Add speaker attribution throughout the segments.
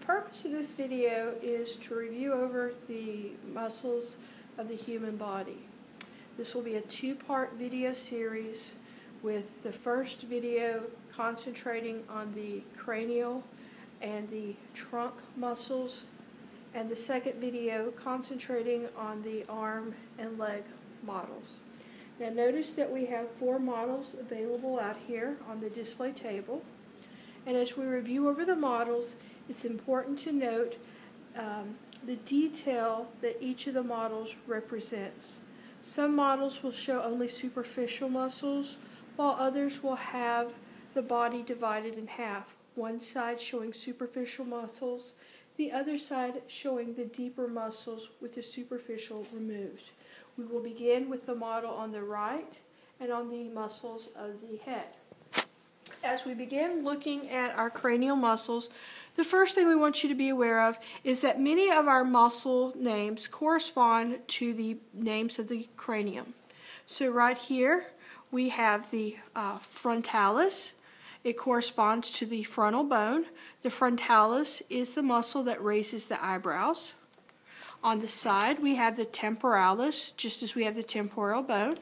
Speaker 1: purpose of this video is to review over the muscles of the human body. This will be a two-part video series, with the first video concentrating on the cranial and the trunk muscles, and the second video concentrating on the arm and leg models. Now notice that we have 4 models available out here on the display table, and as we review over the models, it's important to note the detail that each of the models represents. Some models will show only superficial muscles, while others will have the body divided in half. One side showing superficial muscles, the other side showing the deeper muscles with the superficial removed. We will begin with the model on the right and on the muscles of the head. As we begin looking at our cranial muscles, the first thing we want you to be aware of is that many of our muscle names correspond to the names of the cranium. So right here we have the frontalis. It corresponds to the frontal bone. The frontalis is the muscle that raises the eyebrows. On the side we have the temporalis, just as we have the temporal bone.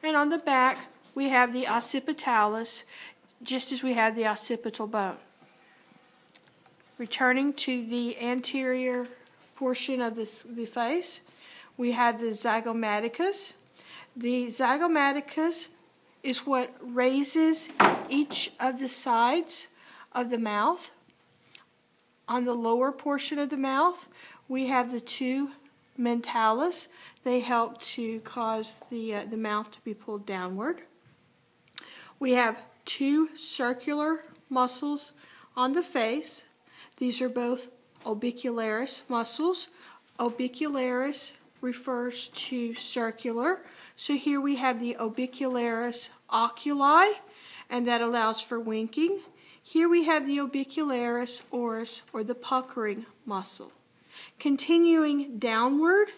Speaker 1: And on the back we have the occipitalis, just as we have the occipital bone. Returning to the anterior portion of the face, we have the zygomaticus. The zygomaticus is what raises each of the sides of the mouth. On the lower portion of the mouth, we have the 2 mentalis. They help to cause the mouth to be pulled downward. We have 2 circular muscles on the face. These are both orbicularis muscles. Orbicularis refers to circular. So here we have the orbicularis oculi, and that allows for winking. Here we have the orbicularis oris, or the puckering muscle. Continuing downward,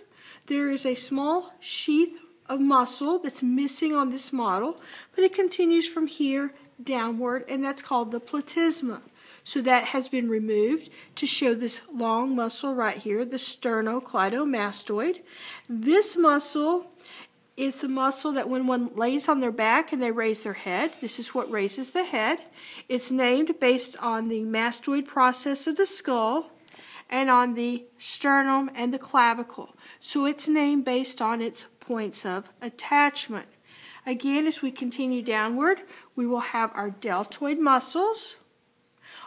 Speaker 1: there is a small sheath of muscle that's missing on this model, but it continues from here downward, and that's called the platysma. So that has been removed to show this long muscle right here, the Sternocleidomastoid. This muscle is the muscle that when one lays on their back and they raise their head, this is what raises the head. It's named based on the mastoid process of the skull and on the sternum and the clavicle. So it's named based on its points of attachment. Again, as we continue downward, we will have our deltoid muscles.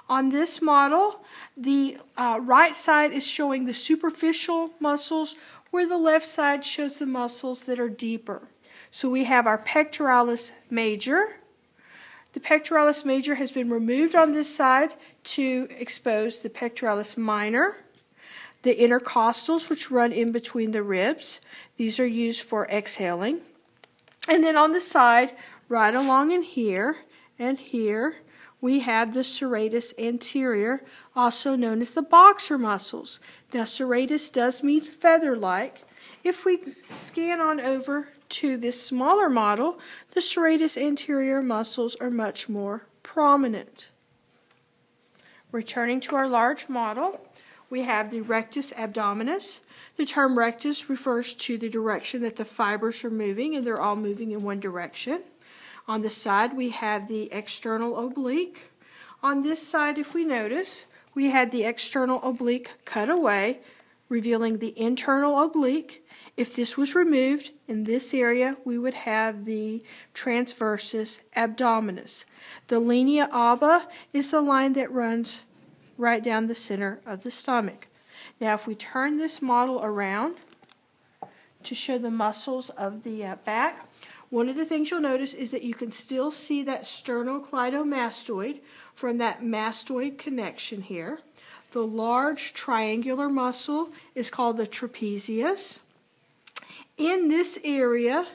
Speaker 1: On this model, the right side is showing the superficial muscles, where the left side shows the muscles that are deeper. So we have our pectoralis major. The pectoralis major has been removed on this side to expose the pectoralis minor. The intercostals, which run in between the ribs, these are used for exhaling. And then on the side, right along in here and here, we have the serratus anterior, also known as the boxer muscles. Now, serratus does mean feather-like. If we scan on over to this smaller model, the serratus anterior muscles are much more prominent. Returning to our large model, we have the rectus abdominus. The term rectus refers to the direction that the fibers are moving, and they're all moving in one direction. On the side, we have the external oblique. On this side, if we notice, we had the external oblique cut away, revealing the internal oblique. If this was removed in this area, we would have the transversus abdominis. The linea alba is the line that runs right down the center of the stomach. Now, if we turn this model around to show the muscles of the back, one of the things you'll notice is that you can still see that sternocleidomastoid from that mastoid connection here. The large triangular muscle is called the trapezius. In this area,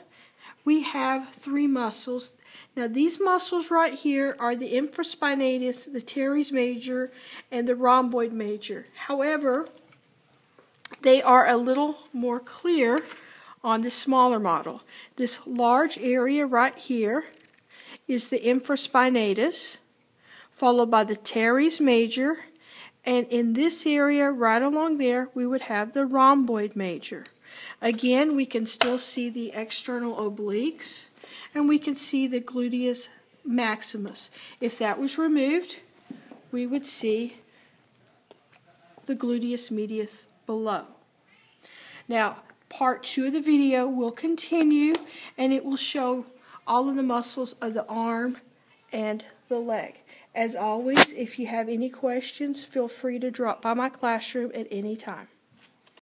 Speaker 1: we have 3 muscles. Now, these muscles right here are the infraspinatus, the teres major, and the rhomboid major. However, they are a little more clear on the smaller model. This large area right here is the infraspinatus, followed by the teres major, And in this area, right along there, we would have the Rhomboid Major. Again, we can still see the external obliques, and we can see the gluteus maximus. If that was removed, we would see the gluteus medius below. Now, part 2 of the video will continue, and it will show all of the muscles of the arm and the leg. As always, if you have any questions, feel free to drop by my classroom at any time.